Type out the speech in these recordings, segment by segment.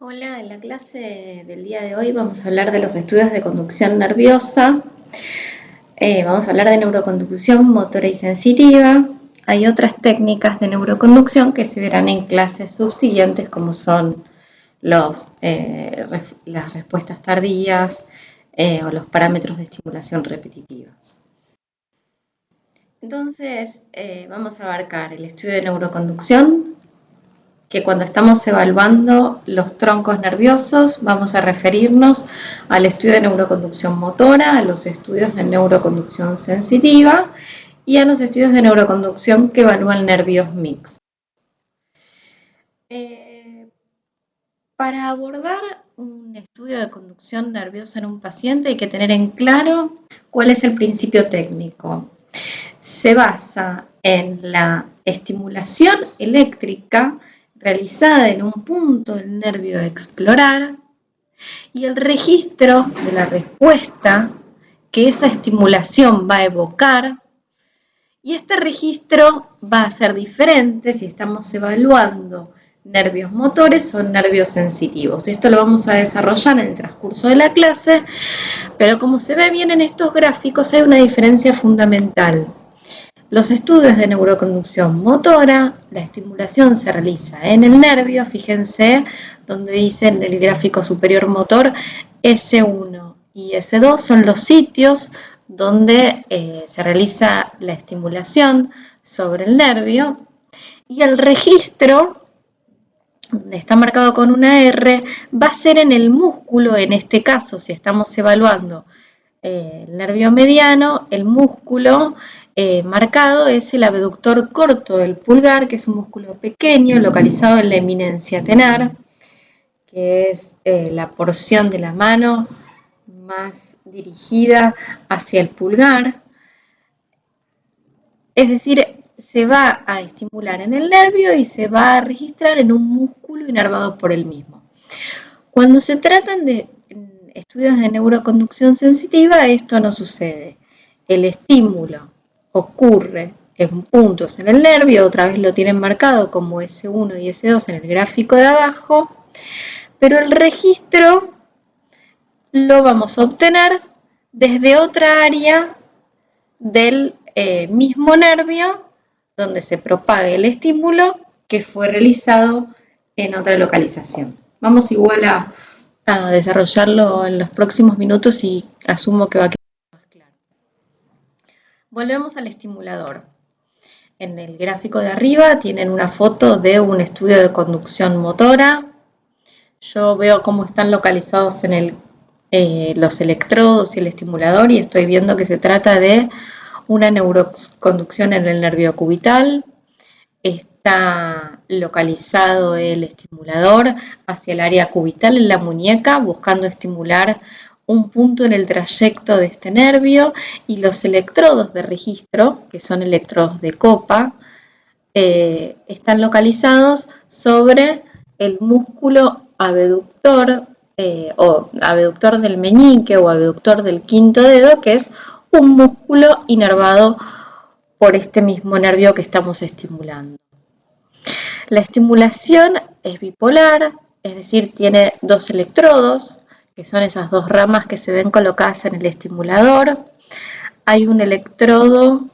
Hola, en la clase del día de hoy vamos a hablar de los estudios de conducción nerviosa. Vamos a hablar de neuroconducción motora y sensitiva. Hay otras técnicas de neuroconducción que se verán en clases subsiguientes, como son las respuestas tardías o los parámetros de estimulación repetitiva. Entonces, vamos a abarcar el estudio de neuroconducción, que cuando estamos evaluando los troncos nerviosos vamos a referirnos al estudio de neuroconducción motora, a los estudios de neuroconducción sensitiva y a los estudios de neuroconducción que evalúan nervios mixtos. Para abordar un estudio de conducción nerviosa en un paciente hay que tener en claro cuál es el principio técnico. Se basa en la estimulación eléctrica realizada en un punto del nervio a explorar y el registro de la respuesta que esa estimulación va a evocar, y este registro va a ser diferente si estamos evaluando nervios motores o nervios sensitivos. Esto lo vamos a desarrollar en el transcurso de la clase, pero como se ve bien en estos gráficos hay una diferencia fundamental. Los estudios de neuroconducción motora, la estimulación se realiza en el nervio, fíjense donde dice en el gráfico superior motor S1 y S2 son los sitios donde se realiza la estimulación sobre el nervio, y el registro, donde está marcado con una R, va a ser en el músculo. En este caso, si estamos evaluando el nervio mediano, el músculo marcado es el abductor corto del pulgar, que es un músculo pequeño localizado en la eminencia tenar, que es la porción de la mano más dirigida hacia el pulgar. Es decir, se va a estimular en el nervio y se va a registrar en un músculo inervado por el mismo. Cuando se tratan de estudios de neuroconducción sensitiva, esto no sucede. El estímulo ocurre en puntos en el nervio, otra vez lo tienen marcado como S1 y S2 en el gráfico de abajo, pero el registro lo vamos a obtener desde otra área del mismo nervio donde se propague el estímulo que fue realizado en otra localización. Vamos igual a desarrollarlo en los próximos minutos y asumo que va a quedar más claro. Volvemos al estimulador. En el gráfico de arriba tienen una foto de un estudio de conducción motora. Yo veo cómo están localizados en los electrodos y el estimulador, y estoy viendo que se trata de una neuroconducción en el nervio cubital. Está localizado el estimulador hacia el área cubital en la muñeca, buscando estimular un punto en el trayecto de este nervio, y los electrodos de registro, que son electrodos de copa, están localizados sobre el músculo abductor o abductor del meñique o abductor del quinto dedo, que es un músculo inervado por este mismo nervio que estamos estimulando. La estimulación es bipolar, es decir, tiene dos electrodos, que son esas dos ramas que se ven colocadas en el estimulador. Hay un electrodo,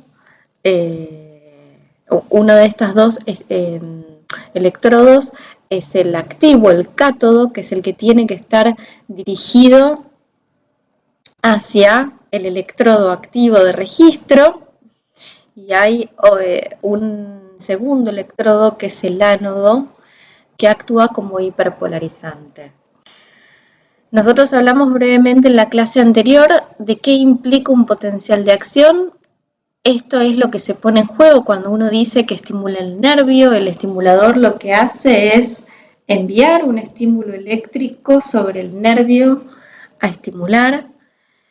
uno de estos dos electrodos es el activo, el cátodo, que es el que tiene que estar dirigido hacia el electrodo activo de registro, y hay un segundo electrodo que es el ánodo, que actúa como hiperpolarizante. Nosotros hablamos brevemente en la clase anterior de qué implica un potencial de acción. Esto es lo que se pone en juego cuando uno dice que estimula el nervio. El estimulador lo que hace es enviar un estímulo eléctrico sobre el nervio a estimular.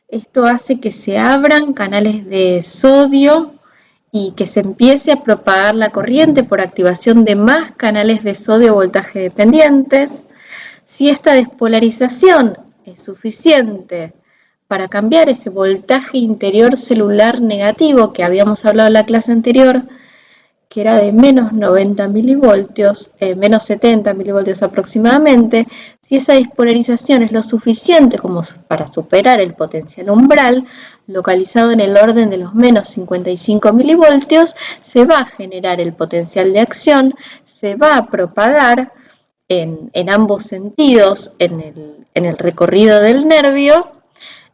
Esto hace que se abran canales de sodio y que se empiece a propagar la corriente por activación de más canales de sodio voltaje dependientes. Si esta despolarización es suficiente para cambiar ese voltaje interior celular negativo que habíamos hablado en la clase anterior, que era de menos 90 milivoltios, menos 70 milivoltios aproximadamente, si esa despolarización es lo suficiente como para superar el potencial umbral, localizado en el orden de los menos 55 milivoltios, se va a generar el potencial de acción, se va a propagar en ambos sentidos en el recorrido del nervio,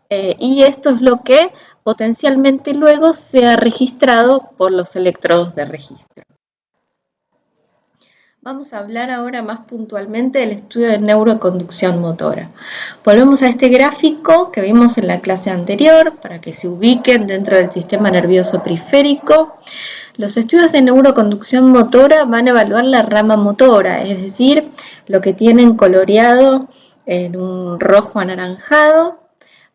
y esto es lo que potencialmente luego sea registrado por los electrodos de registro. Vamos a hablar ahora más puntualmente del estudio de neuroconducción motora. Volvemos a este gráfico que vimos en la clase anterior para que se ubiquen dentro del sistema nervioso periférico. Los estudios de neuroconducción motora van a evaluar la rama motora, es decir, lo que tienen coloreado en un rojo anaranjado,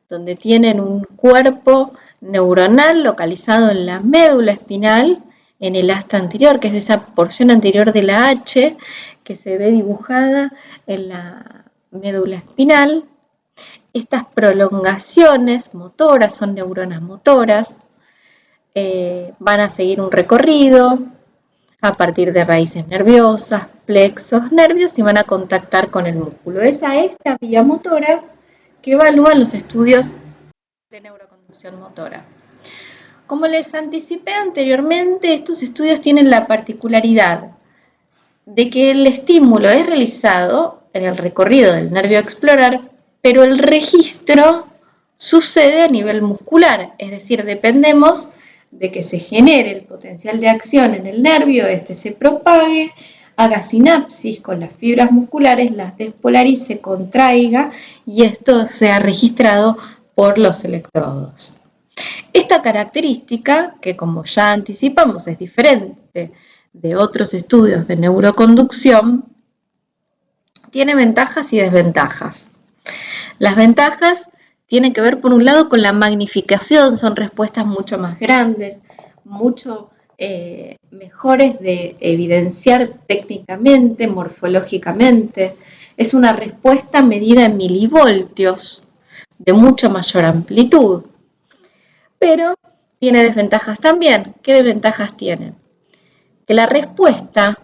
donde tienen un cuerpo neuronal localizado en la médula espinal, en el asta anterior, que es esa porción anterior de la H que se ve dibujada en la médula espinal. Estas prolongaciones motoras son neuronas motoras, van a seguir un recorrido a partir de raíces nerviosas, plexos, nervios, y van a contactar con el músculo. Es a esta vía motora que evalúan los estudios de neuroconducción motora. Como les anticipé anteriormente, estos estudios tienen la particularidad de que el estímulo es realizado en el recorrido del nervio a explorar, pero el registro sucede a nivel muscular, es decir, dependemos de que se genere el potencial de acción en el nervio, este se propague, haga sinapsis con las fibras musculares, las despolarice, contraiga y esto sea registrado por los electrodos. Esta característica, que como ya anticipamos es diferente de otros estudios de neuroconducción, tiene ventajas y desventajas. Las ventajas tienen que ver por un lado con la magnificación, son respuestas mucho más grandes, mucho mejores de evidenciar técnicamente, morfológicamente. Es una respuesta medida en milivoltios, de mucha mayor amplitud. Pero tiene desventajas también. ¿Qué desventajas tiene? Que la respuesta,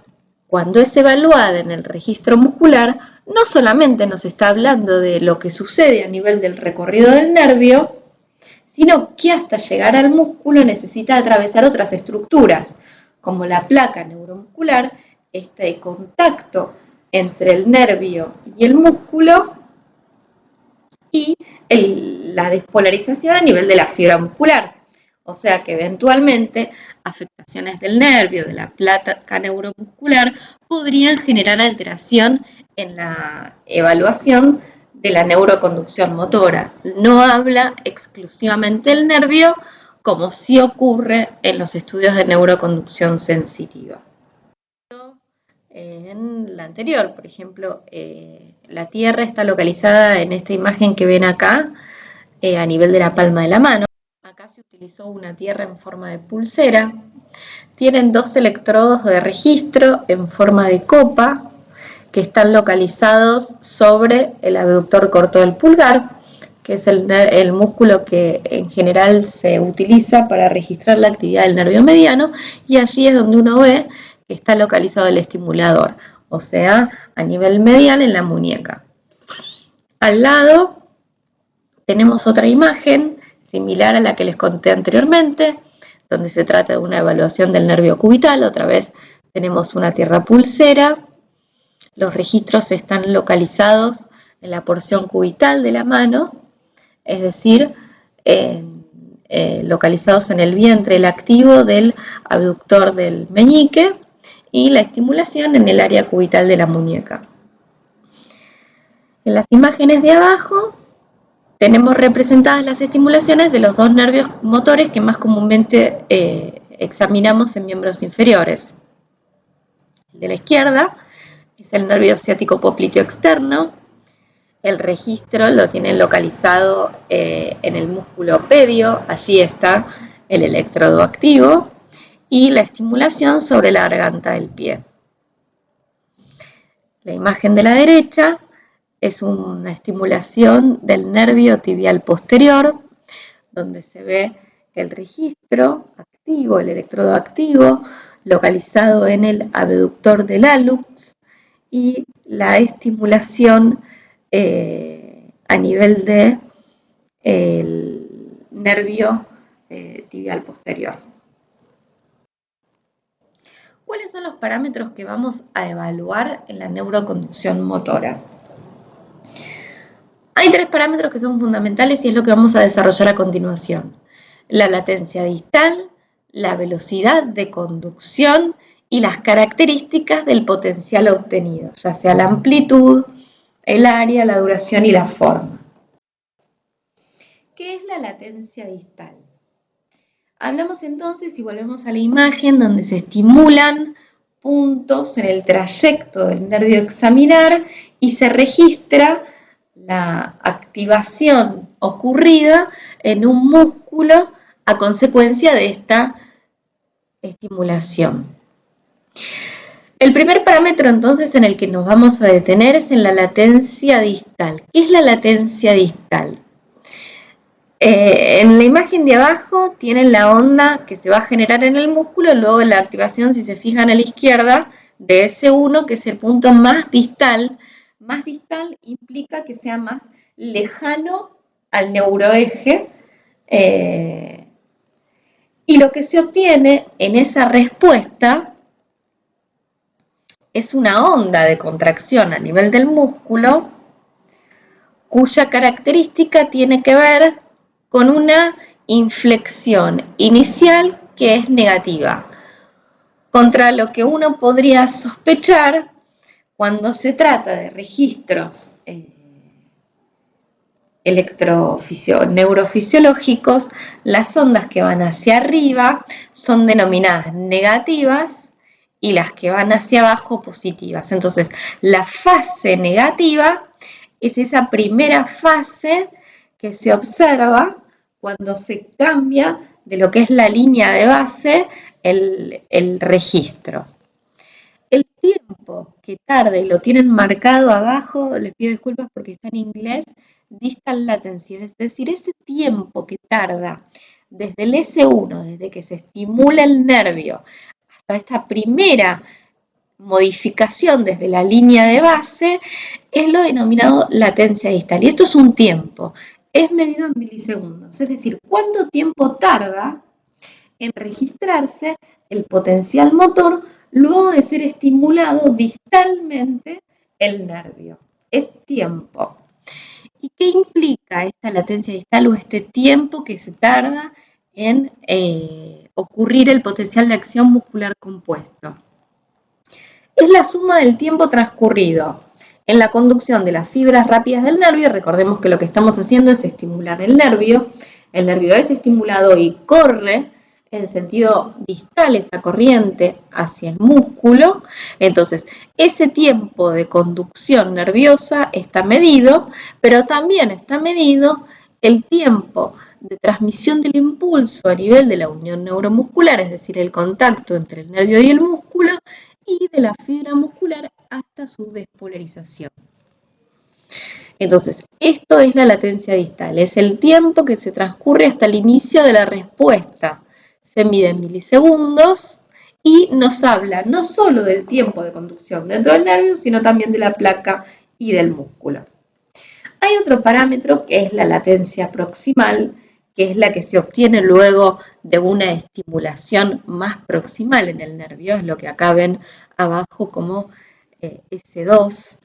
cuando es evaluada en el registro muscular, no solamente nos está hablando de lo que sucede a nivel del recorrido del nervio, sino que hasta llegar al músculo necesita atravesar otras estructuras, como la placa neuromuscular, este contacto entre el nervio y el músculo, y la despolarización a nivel de la fibra muscular. O sea que eventualmente afectaciones del nervio, de la placa neuromuscular, podrían generar alteración en la evaluación de la neuroconducción motora. No habla exclusivamente del nervio, como sí ocurre en los estudios de neuroconducción sensitiva. En la anterior, por ejemplo, la Tierra está localizada en esta imagen que ven acá, a nivel de la palma de la mano. Acá se utilizó una Tierra en forma de pulsera. Tienen dos electrodos de registro en forma de copa que están localizados sobre el abductor corto del pulgar, que es el músculo que en general se utiliza para registrar la actividad del nervio mediano, y allí es donde uno ve que está localizado el estimulador, o sea, a nivel medial en la muñeca. Al lado tenemos otra imagen similar a la que les conté anteriormente, donde se trata de una evaluación del nervio cubital. Otra vez tenemos una tierra pulsera. Los registros están localizados en la porción cubital de la mano, es decir, localizados en el vientre, el activo del abductor del meñique, y la estimulación en el área cubital de la muñeca. En las imágenes de abajo tenemos representadas las estimulaciones de los dos nervios motores que más comúnmente examinamos en miembros inferiores. El de la izquierda es el nervio ciático popliteo externo. El registro lo tienen localizado en el músculo pedio, allí está el electrodo activo, y la estimulación sobre la garganta del pie. La imagen de la derecha es una estimulación del nervio tibial posterior, donde se ve el registro activo, el electrodo activo, localizado en el abductor del hallux, y la estimulación a nivel de el nervio tibial posterior. ¿Cuáles son los parámetros que vamos a evaluar en la neuroconducción motora? Hay 3 parámetros que son fundamentales y es lo que vamos a desarrollar a continuación. La latencia distal, la velocidad de conducción y las características del potencial obtenido, ya sea la amplitud, el área, la duración y la forma. ¿Qué es la latencia distal? Hablamos entonces y volvemos a la imagen donde se estimulan puntos en el trayecto del nervio examinar y se registra la activación ocurrida en un músculo a consecuencia de esta estimulación. El primer parámetro entonces en el que nos vamos a detener es en la latencia distal. ¿Qué es la latencia distal? En la imagen de abajo tienen la onda que se va a generar en el músculo, luego la activación, si se fijan a la izquierda, de S1, que es el punto más distal. Más distal implica que sea más lejano al neuroeje, y lo que se obtiene en esa respuesta es una onda de contracción a nivel del músculo, cuya característica tiene que ver con una inflexión inicial que es negativa, contra lo que uno podría sospechar cuando se trata de registros neurofisiológicos. Las ondas que van hacia arriba son denominadas negativas y las que van hacia abajo positivas. Entonces, la fase negativa es esa primera fase que se observa cuando se cambia de lo que es la línea de base el registro. El tiempo que tarda, y lo tienen marcado abajo, les pido disculpas porque está en inglés, distal latency, es decir, ese tiempo que tarda desde el S1, desde que se estimula el nervio, hasta esta primera modificación desde la línea de base, es lo denominado latencia distal. Y esto es un tiempo, es medido en milisegundos, es decir, cuánto tiempo tarda en registrarse el potencial motor luego de ser estimulado distalmente el nervio. Es tiempo. ¿Y qué implica esta latencia distal o este tiempo que se tarda en ocurrir el potencial de acción muscular compuesto? Es la suma del tiempo transcurrido en la conducción de las fibras rápidas del nervio. Recordemos que lo que estamos haciendo es estimular el nervio es estimulado y corre en sentido distal esa corriente hacia el músculo. Entonces, ese tiempo de conducción nerviosa está medido, pero también está medido el tiempo de transmisión del impulso a nivel de la unión neuromuscular, es decir, el contacto entre el nervio y el músculo, y de la fibra muscular hasta su despolarización. Entonces, esto es la latencia distal, es el tiempo que se transcurre hasta el inicio de la respuesta. Se mide en milisegundos y nos habla no solo del tiempo de conducción dentro del nervio, sino también de la placa y del músculo. Hay otro parámetro que es la latencia proximal, que es la que se obtiene luego de una estimulación más proximal en el nervio, es lo que acá ven abajo como S2.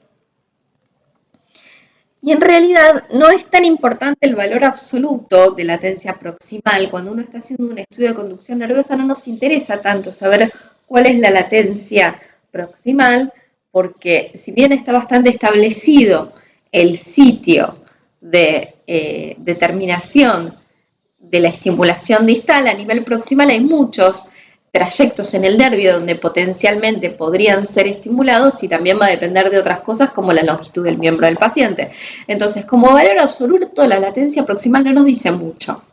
Y en realidad no es tan importante el valor absoluto de latencia proximal. Cuando uno está haciendo un estudio de conducción nerviosa no nos interesa tanto saber cuál es la latencia proximal, porque si bien está bastante establecido el sitio de determinación de la estimulación distal, a nivel proximal hay muchos trayectos en el nervio donde potencialmente podrían ser estimulados y también va a depender de otras cosas como la longitud del miembro del paciente. Entonces, como valor absoluto, la latencia proximal no nos dice mucho,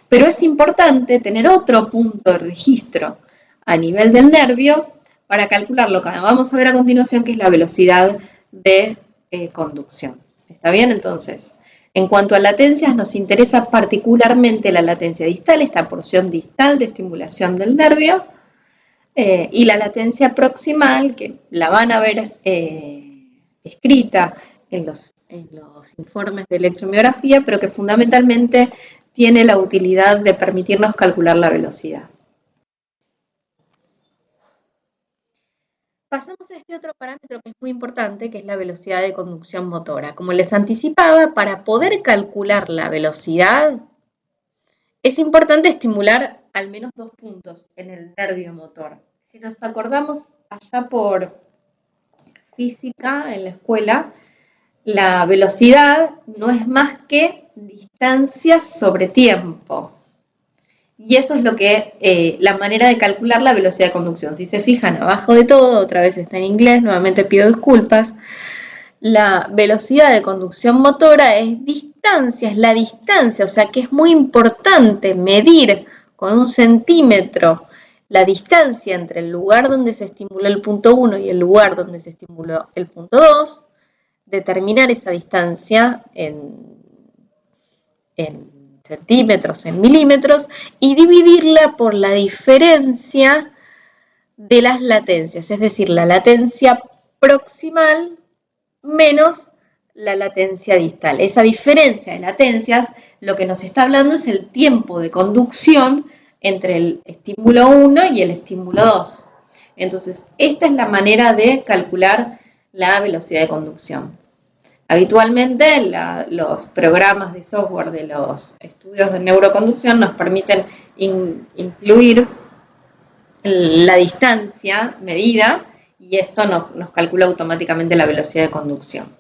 pero es importante tener otro punto de registro a nivel del nervio para calcular lo que vamos a ver a continuación, que es la velocidad de conducción. ¿Está bien? Entonces, en cuanto a latencias, nos interesa particularmente la latencia distal, esta porción distal de estimulación del nervio, y la latencia proximal, que la van a ver escrita en los informes de electromiografía, pero que fundamentalmente tiene la utilidad de permitirnos calcular la velocidad. Pasamos a este otro parámetro que es muy importante, que es la velocidad de conducción motora. Como les anticipaba, para poder calcular la velocidad, es importante estimular al menos 2 puntos en el nervio motor. Si nos acordamos allá por física en la escuela, la velocidad no es más que distancia sobre tiempo. Y eso es lo que, la manera de calcular la velocidad de conducción. Si se fijan abajo de todo, otra vez está en inglés, nuevamente pido disculpas, la velocidad de conducción motora es distancia, es la distancia, o sea que es muy importante medir con 1 centímetro la distancia entre el lugar donde se estimuló el punto 1 y el lugar donde se estimuló el punto 2, determinar esa distancia en centímetros, en milímetros, y dividirla por la diferencia de las latencias, es decir, la latencia proximal menos la latencia distal. Esa diferencia de latencias, lo que nos está hablando es el tiempo de conducción entre el estímulo 1 y el estímulo 2. Entonces, esta es la manera de calcular la velocidad de conducción. Habitualmente los programas de software de los estudios de neuroconducción nos permiten incluir la distancia medida y esto nos calcula automáticamente la velocidad de conducción.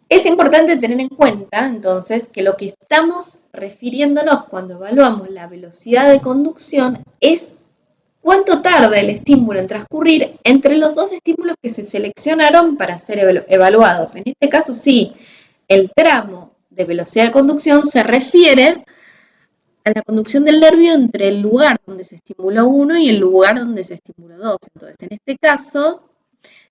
Es importante tener en cuenta entonces que lo que estamos refiriéndonos cuando evaluamos la velocidad de conducción es cuánto tarda el estímulo en transcurrir entre los 2 estímulos que se seleccionaron para ser evaluados. En este caso, sí, el tramo de velocidad de conducción se refiere a la conducción del nervio entre el lugar donde se estimuló 1 y el lugar donde se estimuló 2. Entonces, en este caso,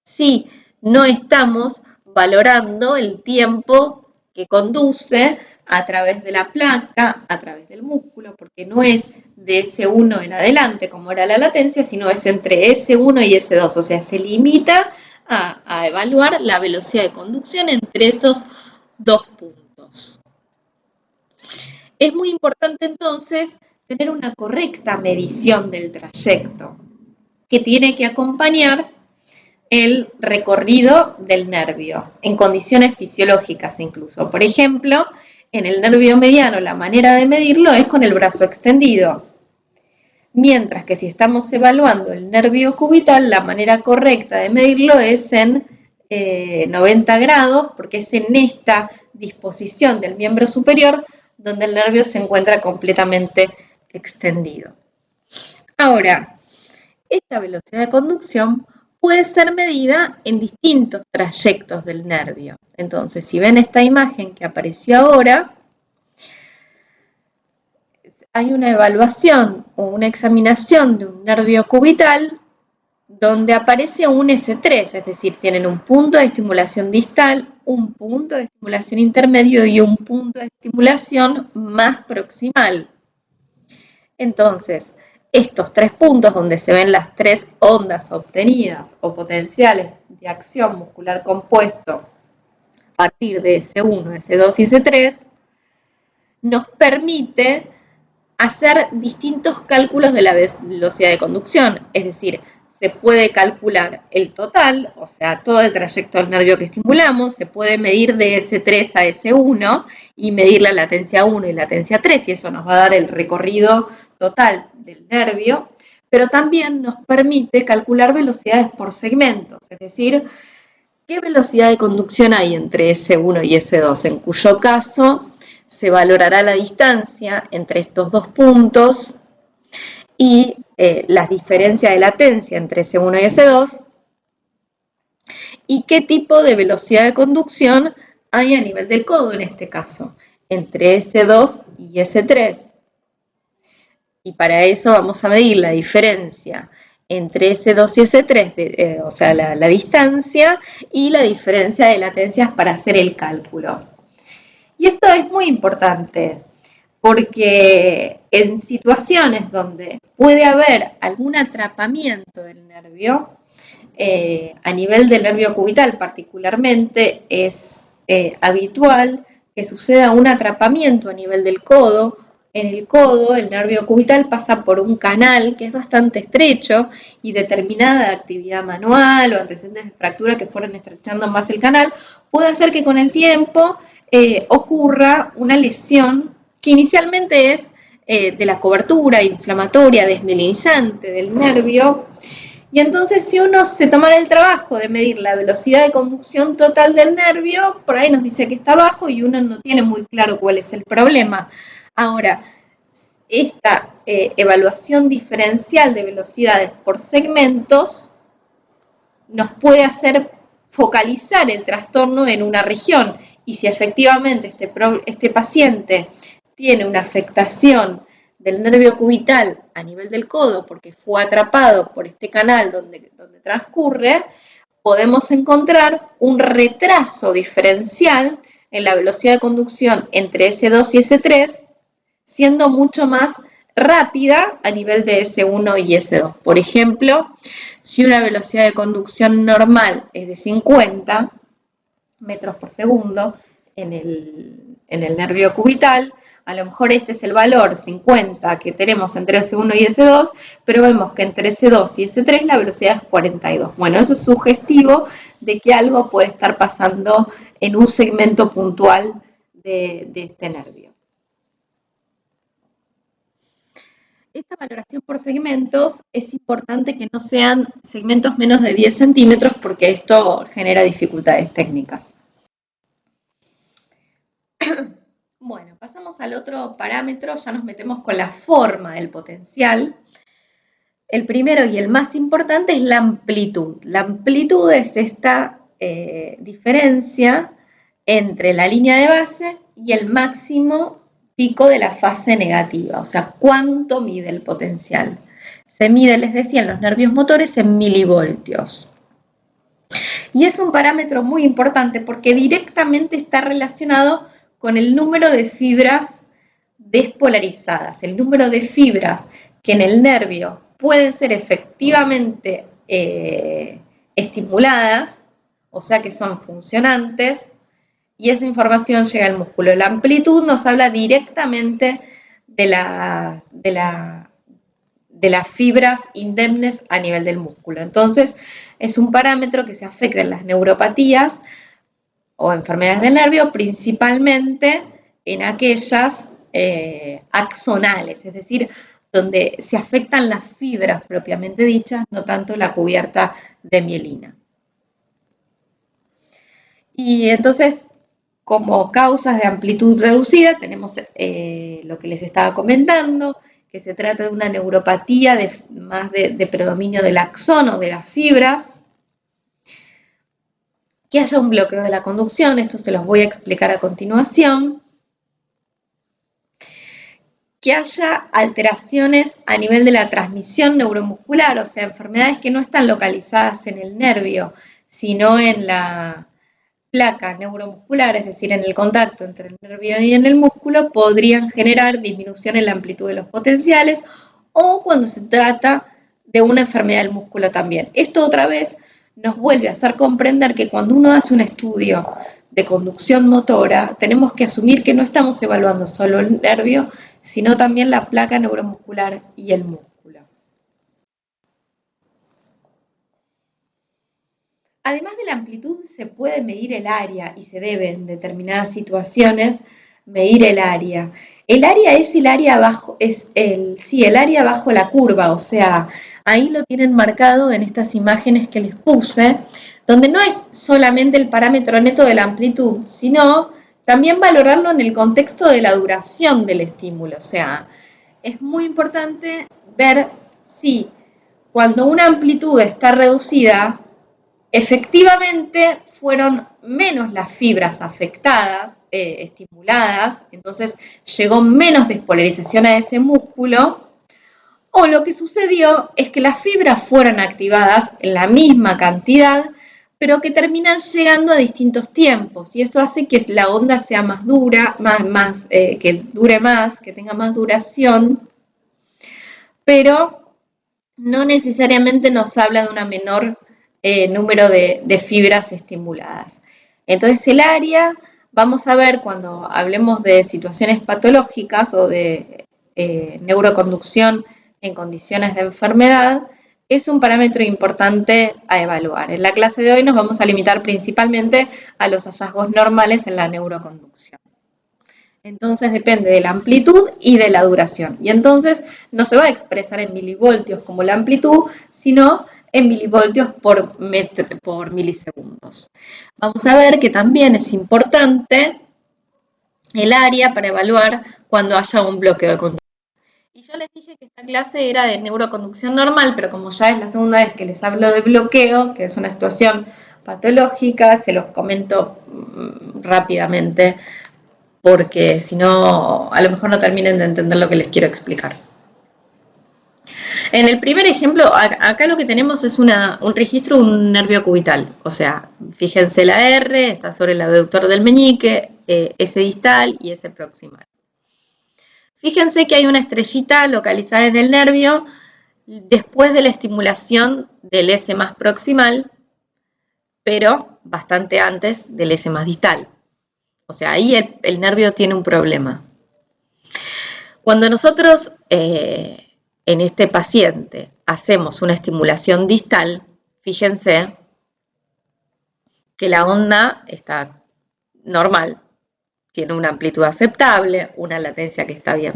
sí, no estamos valorando el tiempo que conduce a través de la placa, a través del músculo, porque no es de S1 en adelante, como era la latencia, sino es entre S1 y S2, o sea, se limita a evaluar la velocidad de conducción entre esos 2 puntos. Es muy importante entonces tener una correcta medición del trayecto, que tiene que acompañar el recorrido del nervio, en condiciones fisiológicas incluso. Por ejemplo, en el nervio mediano la manera de medirlo es con el brazo extendido, mientras que si estamos evaluando el nervio cubital, la manera correcta de medirlo es en 90 grados, porque es en esta disposición del miembro superior donde el nervio se encuentra completamente extendido. Ahora, esta velocidad de conducción puede ser medida en distintos trayectos del nervio. Entonces, si ven esta imagen que apareció ahora, hay una evaluación o una examinación de un nervio cubital donde aparece un S3, es decir, tienen un punto de estimulación distal, un punto de estimulación intermedio y un punto de estimulación más proximal. Entonces, estos 3 puntos donde se ven las 3 ondas obtenidas o potenciales de acción muscular compuesto a partir de S1, S2 y S3, nos permite hacer distintos cálculos de la velocidad de conducción, es decir, se puede calcular el total, o sea, todo el trayecto del nervio que estimulamos, se puede medir de S3 a S1 y medir la latencia 1 y latencia 3, y eso nos va a dar el recorrido total del nervio, pero también nos permite calcular velocidades por segmentos, es decir, qué velocidad de conducción hay entre S1 y S2, en cuyo caso se valorará la distancia entre estos 2 puntos y las diferencias de latencia entre S1 y S2, y qué tipo de velocidad de conducción hay a nivel del codo en este caso, entre S2 y S3. Y para eso vamos a medir la diferencia entre S2 y S3, o sea, la distancia y la diferencia de latencias para hacer el cálculo. Y esto es muy importante. porque en situaciones donde puede haber algún atrapamiento del nervio, a nivel del nervio cubital particularmente, es habitual que suceda un atrapamiento a nivel del codo. En el codo, el nervio cubital pasa por un canal que es bastante estrecho y determinada actividad manual o antecedentes de fractura que fueron estrechando más el canal, puede hacer que con el tiempo ocurra una lesión que inicialmente es de la cobertura inflamatoria desmielinizante del nervio. Y entonces, si uno se tomara el trabajo de medir la velocidad de conducción total del nervio, por ahí nos dice que está bajo y uno no tiene muy claro cuál es el problema. Ahora, esta evaluación diferencial de velocidades por segmentos nos puede hacer focalizar el trastorno en una región. Y si efectivamente este paciente tiene una afectación del nervio cubital a nivel del codo porque fue atrapado por este canal donde transcurre, podemos encontrar un retraso diferencial en la velocidad de conducción entre S2 y S3, siendo mucho más rápida a nivel de S1 y S2. Por ejemplo, si una velocidad de conducción normal es de 50 metros por segundo en el nervio cubital, a lo mejor este es el valor 50 que tenemos entre S1 y S2, pero vemos que entre S2 y S3 la velocidad es 42. Bueno, eso es sugestivo de que algo puede estar pasando en un segmento puntual de este nervio. Esta valoración por segmentos es importante que no sean segmentos menos de 10 centímetros porque esto genera dificultades técnicas. Bueno, pasamos al otro parámetro, ya nos metemos con la forma del potencial. El primero y el más importante es la amplitud. La amplitud es esta diferencia entre la línea de base y el máximo pico de la fase negativa, o sea, cuánto mide el potencial. Se mide, les decía, en los nervios motores en milivoltios. Y es un parámetro muy importante porque directamente está relacionado con el número de fibras despolarizadas, el número de fibras que en el nervio pueden ser efectivamente estimuladas, o sea que son funcionantes, y esa información llega al músculo. La amplitud nos habla directamente de las fibras indemnes a nivel del músculo. Entonces, es un parámetro que se afecta en las neuropatías o enfermedades del nervio, principalmente en aquellas axonales, es decir, donde se afectan las fibras propiamente dichas, no tanto la cubierta de mielina. Y entonces, como causas de amplitud reducida, tenemos lo que les estaba comentando, que se trata de una neuropatía más de predominio del axón o de las fibras, que haya un bloqueo de la conducción, esto se los voy a explicar a continuación, que haya alteraciones a nivel de la transmisión neuromuscular, o sea, enfermedades que no están localizadas en el nervio, sino en la placa neuromuscular, es decir, en el contacto entre el nervio y en el músculo, podrían generar disminución en la amplitud de los potenciales, o cuando se trata de una enfermedad del músculo también. Esto otra vez nos vuelve a hacer comprender que cuando uno hace un estudio de conducción motora, tenemos que asumir que no estamos evaluando solo el nervio, sino también la placa neuromuscular y el músculo. Además de la amplitud, se puede medir el área y se debe en determinadas situaciones medir el área. El área es el área bajo, el área bajo la curva, o sea, ahí lo tienen marcado en estas imágenes que les puse, donde no es solamente el parámetro neto de la amplitud, sino también valorarlo en el contexto de la duración del estímulo. O sea, es muy importante ver si cuando una amplitud está reducida, efectivamente fueron menos las fibras afectadas, estimuladas, entonces llegó menos despolarización a ese músculo, o lo que sucedió es que las fibras fueron activadas en la misma cantidad, pero que terminan llegando a distintos tiempos, y eso hace que la onda sea más dura, que dure más, que tenga más duración, pero no necesariamente nos habla de una menor número de fibras estimuladas. Entonces el área, vamos a ver cuando hablemos de situaciones patológicas o de neuroconducción en condiciones de enfermedad, es un parámetro importante a evaluar. En la clase de hoy nos vamos a limitar principalmente a los hallazgos normales en la neuroconducción. Entonces depende de la amplitud y de la duración. Y entonces no se va a expresar en milivoltios como la amplitud, sino en milivoltios por milisegundos. Vamos a ver que también es importante el área para evaluar cuando haya un bloqueo de conducción. Y yo les dije que esta clase era de neuroconducción normal, pero como ya es la segunda vez que les hablo de bloqueo, que es una situación patológica, se los comento rápidamente, porque si no, a lo mejor no terminen de entender lo que les quiero explicar. En el primer ejemplo, acá lo que tenemos es un registro de un nervio cubital, o sea, fíjense la R, está sobre el abductor del meñique, S distal y S proximal. Fíjense que hay una estrellita localizada en el nervio después de la estimulación del S más proximal, pero bastante antes del S más distal. O sea, ahí el nervio tiene un problema. Cuando nosotros en este paciente hacemos una estimulación distal, fíjense que la onda está normal, tiene una amplitud aceptable, una latencia que está bien.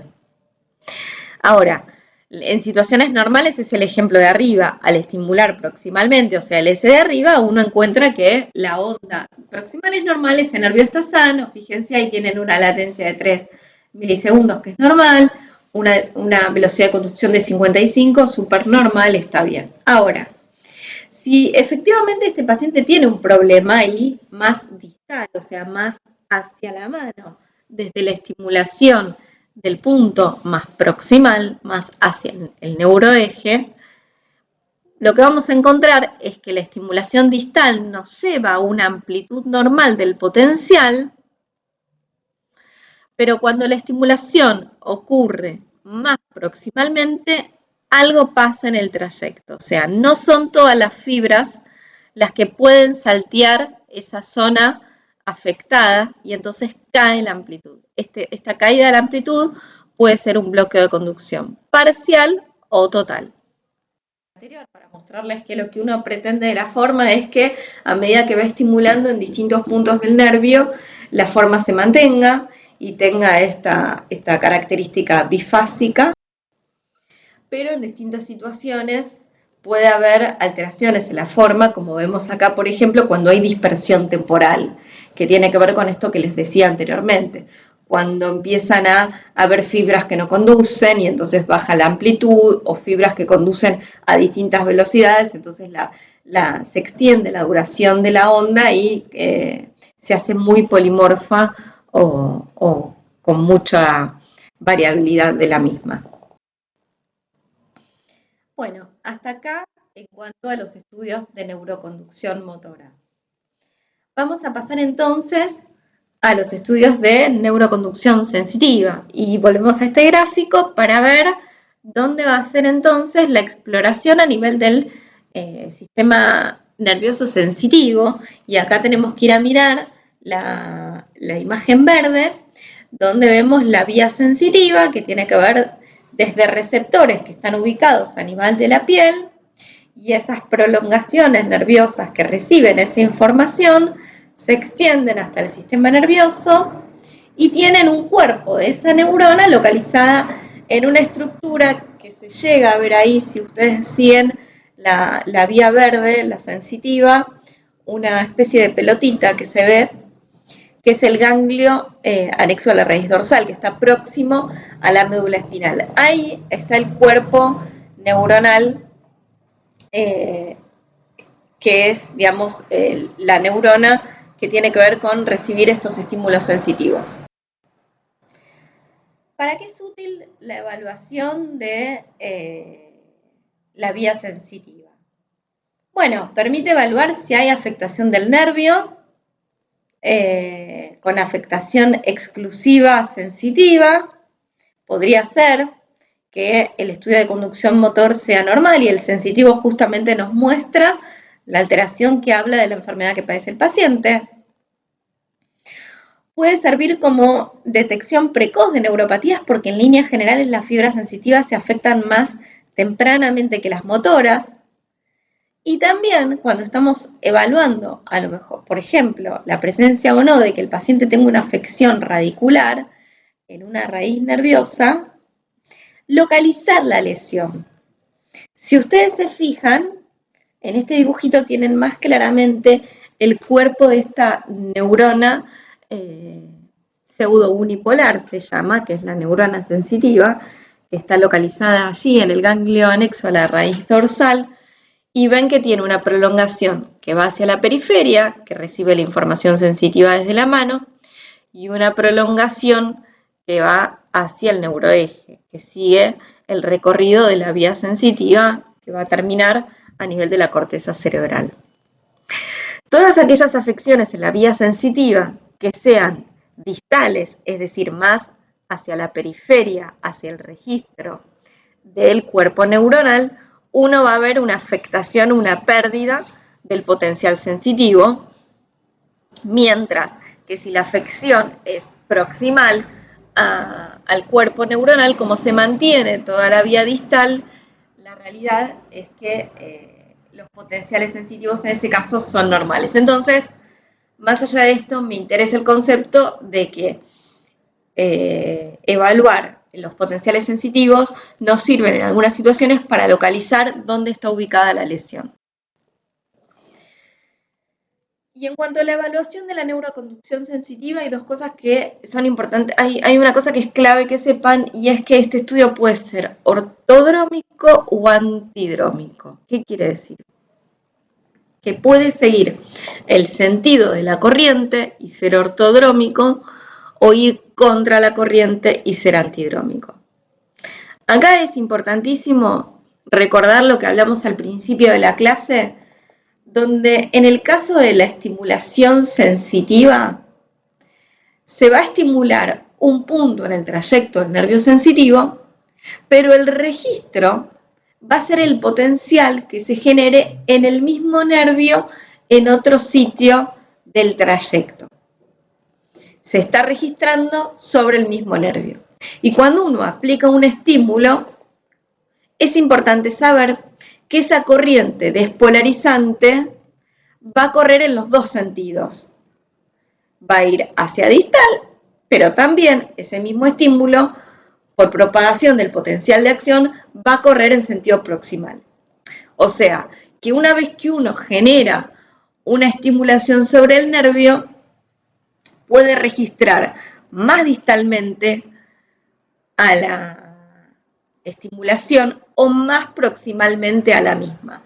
Ahora, en situaciones normales es el ejemplo de arriba, al estimular proximalmente, o sea, el S de arriba, uno encuentra que la onda proximal es normal, ese nervio está sano, fíjense, ahí tienen una latencia de 3 milisegundos, que es normal, una velocidad de conducción de 55, súper normal, está bien. Ahora, si efectivamente este paciente tiene un problema ahí más distal, o sea, más hacia la mano, desde la estimulación del punto más proximal, más hacia el neuroeje, lo que vamos a encontrar es que la estimulación distal nos lleva a una amplitud normal del potencial, pero cuando la estimulación ocurre más proximalmente, algo pasa en el trayecto. O sea, no son todas las fibras las que pueden saltear esa zona afectada y entonces cae la amplitud. Esta caída de la amplitud puede ser un bloqueo de conducción parcial o total. Para mostrarles que lo que uno pretende de la forma es que a medida que va estimulando en distintos puntos del nervio, la forma se mantenga y tenga esta característica bifásica, pero en distintas situaciones puede haber alteraciones en la forma, como vemos acá, por ejemplo, cuando hay dispersión temporal, que tiene que ver con esto que les decía anteriormente. Cuando empiezan a haber fibras que no conducen y entonces baja la amplitud, o fibras que conducen a distintas velocidades, entonces se extiende la duración de la onda y se hace muy polimorfa o con mucha variabilidad de la misma. Bueno, hasta acá en cuanto a los estudios de neuroconducción motora. Vamos a pasar entonces a los estudios de neuroconducción sensitiva y volvemos a este gráfico para ver dónde va a ser entonces la exploración a nivel del sistema nervioso sensitivo, y acá tenemos que ir a mirar la imagen verde donde vemos la vía sensitiva, que tiene que ver desde receptores que están ubicados a nivel de la piel, y esas prolongaciones nerviosas que reciben esa información se extienden hasta el sistema nervioso y tienen un cuerpo de esa neurona localizada en una estructura que se llega a ver ahí, si ustedes siguen la vía verde, la sensitiva, una especie de pelotita que se ve, que es el ganglio anexo a la raíz dorsal, que está próximo a la médula espinal. Ahí está el cuerpo neuronal, que es, digamos, la neurona que tiene que ver con recibir estos estímulos sensitivos. ¿Para qué es útil la evaluación de la vía sensitiva? Bueno, permite evaluar si hay afectación del nervio, con afectación exclusiva sensitiva. Podría ser que el estudio de conducción motor sea normal y el sensitivo justamente nos muestra la alteración que habla de la enfermedad que padece el paciente. Puede servir como detección precoz de neuropatías porque en líneas generales las fibras sensitivas se afectan más tempranamente que las motoras. Y también cuando estamos evaluando, a lo mejor, por ejemplo, la presencia o no de que el paciente tenga una afección radicular en una raíz nerviosa, localizar la lesión. Si ustedes se fijan, en este dibujito tienen más claramente el cuerpo de esta neurona pseudo-unipolar, se llama, que es la neurona sensitiva, que está localizada allí en el ganglio anexo a la raíz dorsal, y ven que tiene una prolongación que va hacia la periferia, que recibe la información sensitiva desde la mano, y una prolongación que va hacia el neuroeje, que sigue el recorrido de la vía sensitiva, que va a terminar a nivel de la corteza cerebral. Todas aquellas afecciones en la vía sensitiva que sean distales, es decir, más hacia la periferia, hacia el registro del cuerpo neuronal, uno va a ver una afectación, una pérdida del potencial sensitivo, mientras que si la afección es proximal al cuerpo neuronal, como se mantiene toda la vía distal, la realidad es que los potenciales sensitivos en ese caso son normales. Entonces, más allá de esto, me interesa el concepto de que evaluar los potenciales sensitivos nos sirven en algunas situaciones para localizar dónde está ubicada la lesión. Y en cuanto a la evaluación de la neuroconducción sensitiva, hay dos cosas que son importantes. Hay una cosa que es clave que sepan, y es que este estudio puede ser ortodrómico o antidrómico. ¿Qué quiere decir? Que puede seguir el sentido de la corriente y ser ortodrómico, o ir contra la corriente y ser antidrómico. Acá es importantísimo recordar lo que hablamos al principio de la clase, donde en el caso de la estimulación sensitiva, se va a estimular un punto en el trayecto del nervio sensitivo, pero el registro va a ser el potencial que se genere en el mismo nervio en otro sitio del trayecto. Se está registrando sobre el mismo nervio. Y cuando uno aplica un estímulo, es importante saber que esa corriente despolarizante va a correr en los dos sentidos. Va a ir hacia distal, pero también ese mismo estímulo, por propagación del potencial de acción, va a correr en sentido proximal. O sea, que una vez que uno genera una estimulación sobre el nervio, puede registrar más distalmente a la estimulación o más proximalmente a la misma.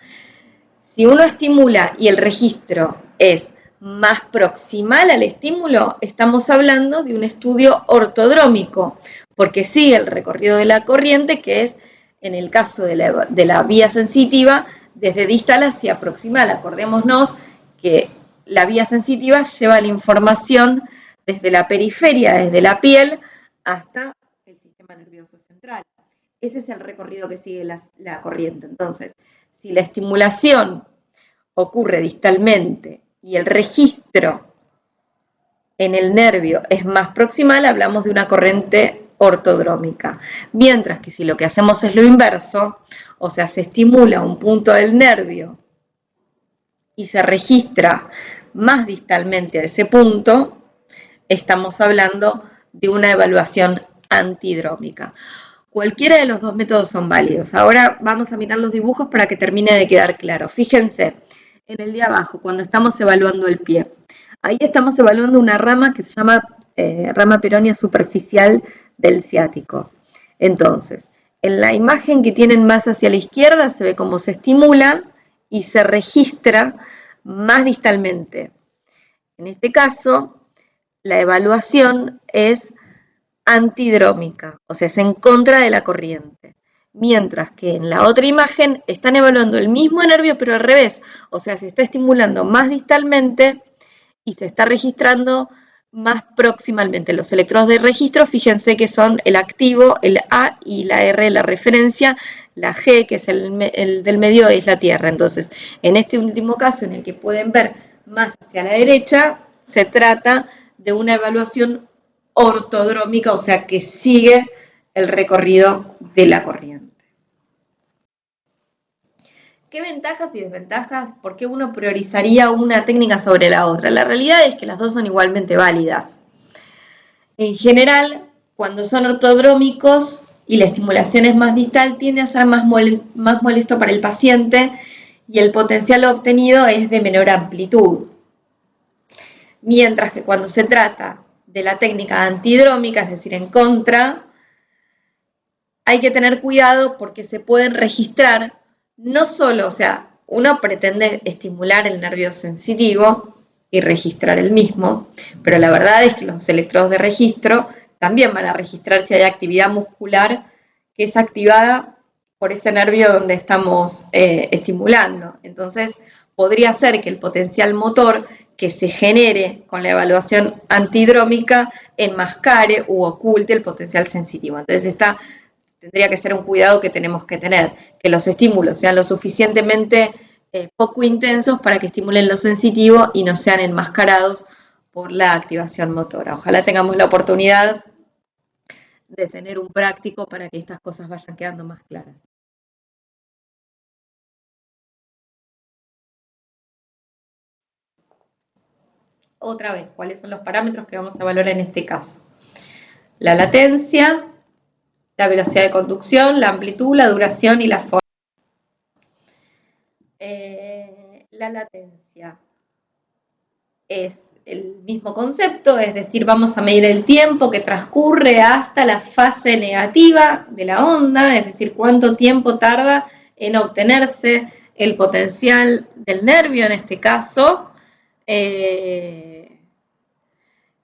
Si uno estimula y el registro es más proximal al estímulo, estamos hablando de un estudio ortodrómico, porque sigue el recorrido de la corriente, que es, en el caso de la vía sensitiva, desde distal hacia proximal. Acordémonos que la vía sensitiva lleva la información desde la periferia, desde la piel, hasta el sistema nervioso central. Ese es el recorrido que sigue la corriente. Entonces, si la estimulación ocurre distalmente y el registro en el nervio es más proximal, hablamos de una corriente ortodrómica. Mientras que si lo que hacemos es lo inverso, o sea, se estimula un punto del nervio y se registra más distalmente a ese punto, estamos hablando de una evaluación antidrómica. Cualquiera de los dos métodos son válidos. Ahora vamos a mirar los dibujos para que termine de quedar claro. Fíjense, en el de abajo, cuando estamos evaluando el pie, ahí estamos evaluando una rama que se llama rama peronea superficial del ciático. Entonces, en la imagen que tienen más hacia la izquierda se ve cómo se estimula y se registra más distalmente. En este caso, la evaluación es antidrómica, o sea, es en contra de la corriente. Mientras que en la otra imagen están evaluando el mismo nervio, pero al revés. O sea, se está estimulando más distalmente y se está registrando más proximalmente. Los electrodos de registro, fíjense que son el activo, el A, y la R, la referencia, la G, que es el del medio, es la Tierra. Entonces, en este último caso, en el que pueden ver más hacia la derecha, se trata de una evaluación ortodrómica, o sea, que sigue el recorrido de la corriente. ¿Qué ventajas y desventajas? ¿Por qué uno priorizaría una técnica sobre la otra? La realidad es que las dos son igualmente válidas. En general, cuando son ortodrómicos y la estimulación es más distal, tiende a ser más molesto para el paciente y el potencial obtenido es de menor amplitud. Mientras que cuando se trata de la técnica antidrómica, es decir, en contra, hay que tener cuidado porque se pueden registrar no solo, o sea, uno pretende estimular el nervio sensitivo y registrar el mismo, pero la verdad es que los electrodos de registro también van a registrar si hay actividad muscular que es activada por ese nervio donde estamos estimulando. Entonces, podría ser que el potencial motor que se genere con la evaluación antidrómica enmascare u oculte el potencial sensitivo. Entonces, tendría que ser un cuidado que tenemos que tener, que los estímulos sean lo suficientemente poco intensos para que estimulen lo sensitivo y no sean enmascarados por la activación motora. Ojalá tengamos la oportunidad de tener un práctico para que estas cosas vayan quedando más claras. Otra vez, ¿cuáles son los parámetros que vamos a valorar en este caso? La latencia, la velocidad de conducción, la amplitud, la duración y la forma. La latencia es el mismo concepto, es decir, vamos a medir el tiempo que transcurre hasta la fase negativa de la onda, es decir, cuánto tiempo tarda en obtenerse el potencial del nervio en este caso.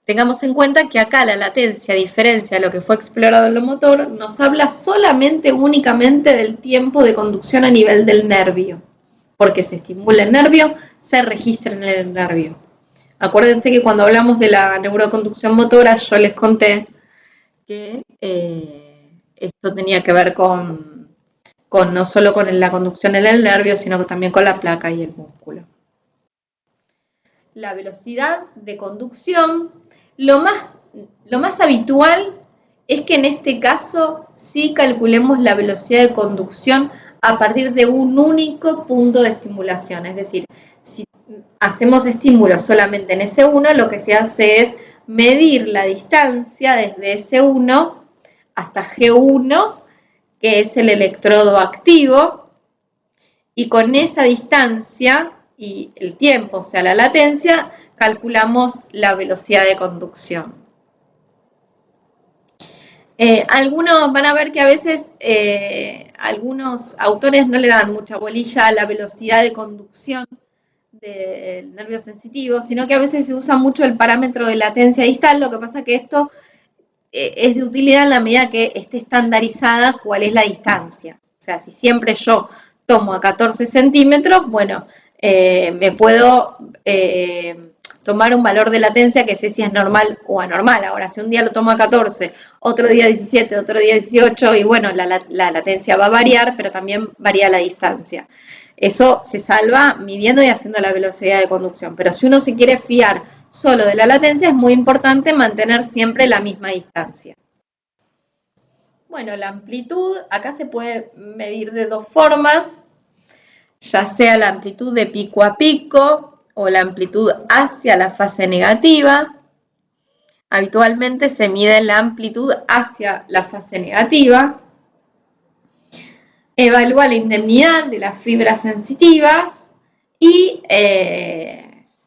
Tengamos en cuenta que acá la latencia, a diferencia de lo que fue explorado en lo motor, nos habla únicamente del tiempo de conducción a nivel del nervio, porque se estimula el nervio, se registra en el nervio. Acuérdense que cuando hablamos de la neuroconducción motora, yo les conté que esto tenía que ver con no solo con la conducción en el nervio, sino también con la placa y el músculo. La velocidad de conducción, lo más habitual es que en este caso sí calculemos la velocidad de conducción a partir de un único punto de estimulación, es decir, si hacemos estímulos solamente en S1, lo que se hace es medir la distancia desde S1 hasta G1, que es el electrodo activo, y con esa distancia y el tiempo, o sea, la latencia, calculamos la velocidad de conducción. Algunos van a ver que a veces algunos autores no le dan mucha bolilla a la velocidad de conducción del nervio sensitivo, sino que a veces se usa mucho el parámetro de latencia distal. Lo que pasa que esto es de utilidad en la medida que esté estandarizada cuál es la distancia. O sea, si siempre yo tomo a 14 centímetros, bueno, me puedo tomar un valor de latencia que sé si es normal o anormal. Ahora, si un día lo tomo a 14, otro día 17, otro día 18, y bueno, la latencia va a variar, pero también varía la distancia. Eso se salva midiendo y haciendo la velocidad de conducción. Pero si uno se quiere fiar solo de la latencia, es muy importante mantener siempre la misma distancia. Bueno, la amplitud, acá se puede medir de dos formas, ya sea la amplitud de pico a pico o la amplitud hacia la fase negativa. Habitualmente se mide la amplitud hacia la fase negativa. Evalúa la indemnidad de las fibras sensitivas y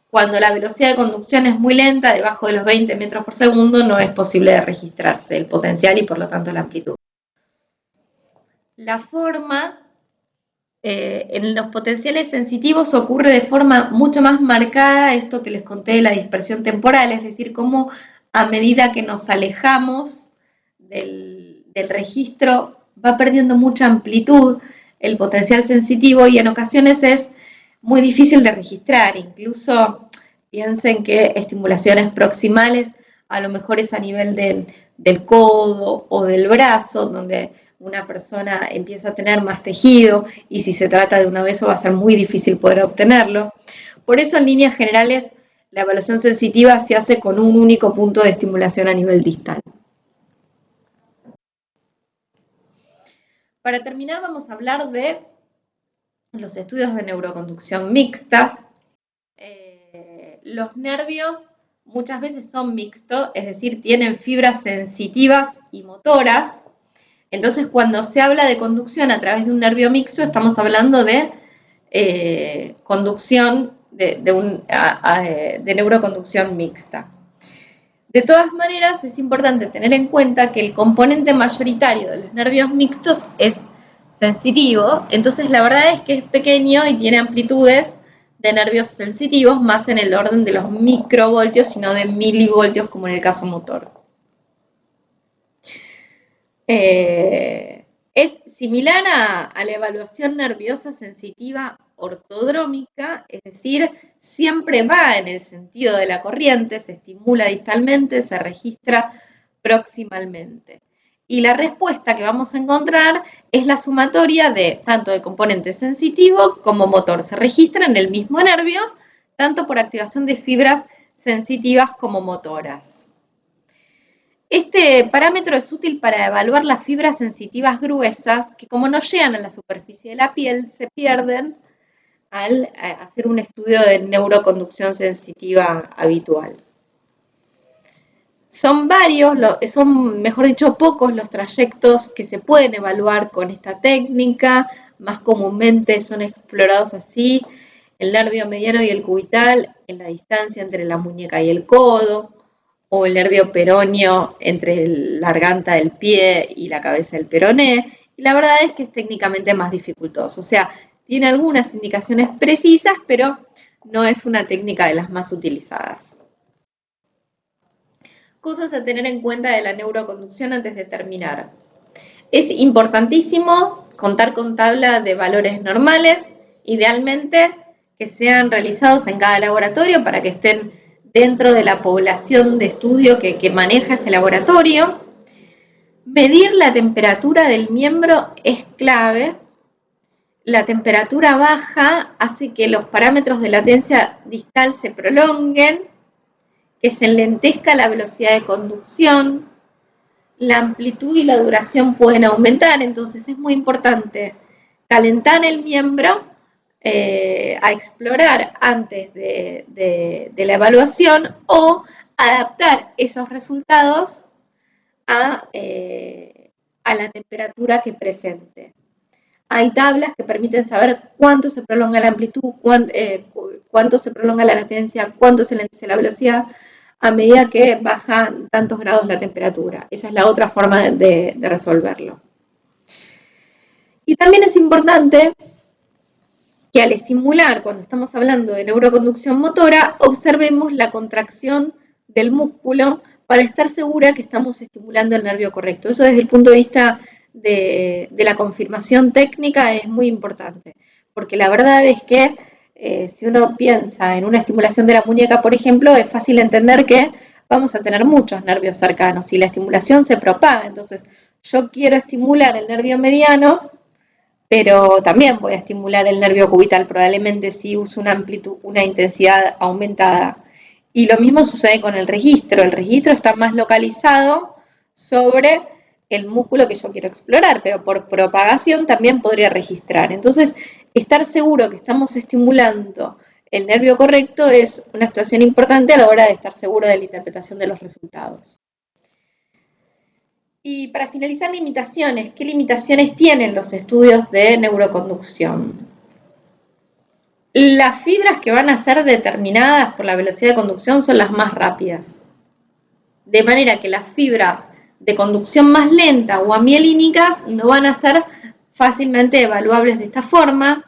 cuando la velocidad de conducción es muy lenta, debajo de los 20 metros por segundo, no es posible de registrarse el potencial y por lo tanto la amplitud. La forma, en los potenciales sensitivos ocurre de forma mucho más marcada esto que les conté de la dispersión temporal, es decir, cómo a medida que nos alejamos del registro va perdiendo mucha amplitud el potencial sensitivo y en ocasiones es muy difícil de registrar. Incluso piensen que estimulaciones proximales a lo mejor es a nivel del codo o del brazo, donde una persona empieza a tener más tejido y si se trata de una beso va a ser muy difícil poder obtenerlo. Por eso en líneas generales la evaluación sensitiva se hace con un único punto de estimulación a nivel distal. Para terminar vamos a hablar de los estudios de neuroconducción mixtas. Los nervios muchas veces son mixtos, es decir, tienen fibras sensitivas y motoras. Entonces, cuando se habla de conducción a través de un nervio mixto, estamos hablando de conducción de neuroconducción mixta. De todas maneras, es importante tener en cuenta que el componente mayoritario de los nervios mixtos es sensitivo, entonces la verdad es que es pequeño y tiene amplitudes de nervios sensitivos más en el orden de los microvoltios, sino de milivoltios como en el caso motor. Es similar a la evaluación nerviosa sensitiva ortodrómica, es decir, siempre va en el sentido de la corriente, se estimula distalmente, se registra proximalmente. Y la respuesta que vamos a encontrar es la sumatoria de tanto de componente sensitivo como motor. Se registra en el mismo nervio, tanto por activación de fibras sensitivas como motoras. Este parámetro es útil para evaluar las fibras sensitivas gruesas que, como no llegan a la superficie de la piel, se pierden al hacer un estudio de neuroconducción sensitiva habitual. Son varios, son mejor dicho pocos los trayectos que se pueden evaluar con esta técnica, más comúnmente son explorados así el nervio mediano y el cubital en la distancia entre la muñeca y el codo, o el nervio peroneo entre la garganta del pie y la cabeza del peroné, y la verdad es que es técnicamente más dificultoso, o sea, tiene algunas indicaciones precisas, pero no es una técnica de las más utilizadas. Cosas a tener en cuenta de la neuroconducción antes de terminar. Es importantísimo contar con tabla de valores normales, idealmente que sean realizados en cada laboratorio para que estén dentro de la población de estudio que maneja ese laboratorio. Medir la temperatura del miembro es clave. La temperatura baja hace que los parámetros de latencia distal se prolonguen, que se enlentezca la velocidad de conducción, la amplitud y la duración pueden aumentar, entonces es muy importante calentar el miembro a explorar antes de la evaluación o adaptar esos resultados a la temperatura que presente. Hay tablas que permiten saber cuánto se prolonga la amplitud, cuánto se prolonga la latencia, cuánto se lentece la velocidad a medida que baja tantos grados la temperatura. Esa es la otra forma de resolverlo. Y también es importante que al estimular, cuando estamos hablando de neuroconducción motora, observemos la contracción del músculo para estar segura que estamos estimulando el nervio correcto. Eso desde el punto de vista de la confirmación técnica es muy importante, porque la verdad es que si uno piensa en una estimulación de la muñeca, por ejemplo, es fácil entender que vamos a tener muchos nervios cercanos y la estimulación se propaga. Entonces, yo quiero estimular el nervio mediano, pero también voy a estimular el nervio cubital, probablemente si uso una amplitud, una intensidad aumentada. Y lo mismo sucede con el registro. El registro está más localizado sobre el músculo que yo quiero explorar, pero por propagación también podría registrar. Entonces, estar seguro que estamos estimulando el nervio correcto es una situación importante a la hora de estar seguro de la interpretación de los resultados. Y para finalizar, limitaciones. ¿Qué limitaciones tienen los estudios de neuroconducción? Las fibras que van a ser determinadas por la velocidad de conducción son las más rápidas. De manera que las fibras de conducción más lenta o amielínicas no van a ser fácilmente evaluables de esta forma.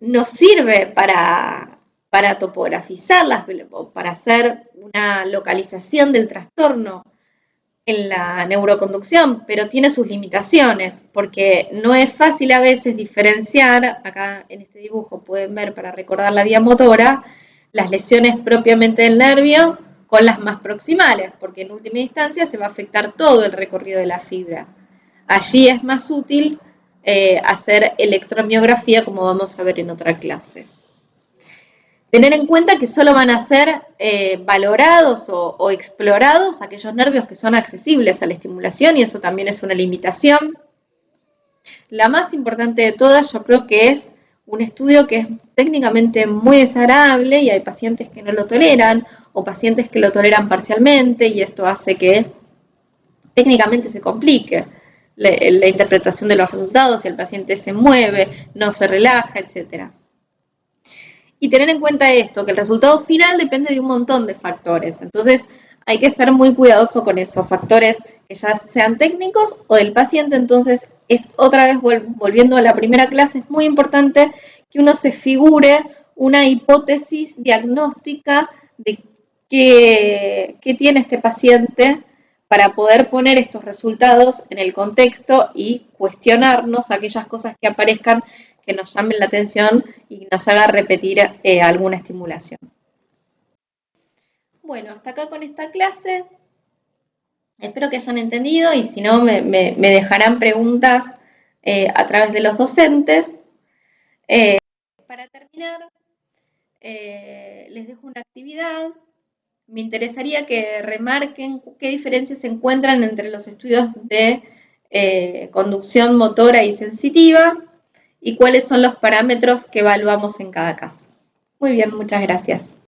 Nos sirve para topografizarlas, para hacer una localización del trastorno en la neuroconducción, pero tiene sus limitaciones, porque no es fácil a veces diferenciar, acá en este dibujo pueden ver para recordar la vía motora, las lesiones propiamente del nervio con las más proximales, porque en última instancia se va a afectar todo el recorrido de la fibra. Allí es más útil hacer electromiografía, como vamos a ver en otra clase. Tener en cuenta que solo van a ser valorados o explorados aquellos nervios que son accesibles a la estimulación, y eso también es una limitación. La más importante de todas, yo creo que es un estudio que es técnicamente muy desagradable y hay pacientes que no lo toleran o pacientes que lo toleran parcialmente, y esto hace que técnicamente se complique la interpretación de los resultados, si el paciente se mueve, no se relaja, etcétera. Y tener en cuenta esto, que el resultado final depende de un montón de factores. Entonces, hay que ser muy cuidadoso con esos factores que ya sean técnicos o del paciente. Entonces, es otra vez volviendo a la primera clase, es muy importante que uno se figure una hipótesis diagnóstica de qué tiene este paciente para poder poner estos resultados en el contexto y cuestionarnos aquellas cosas que aparezcan que nos llamen la atención y nos haga repetir alguna estimulación. Bueno, hasta acá con esta clase. Espero que hayan entendido y si no me dejarán preguntas a través de los docentes. Para terminar, les dejo una actividad. Me interesaría que remarquen qué diferencias se encuentran entre los estudios de conducción motora y sensitiva y cuáles son los parámetros que evaluamos en cada caso. Muy bien, muchas gracias.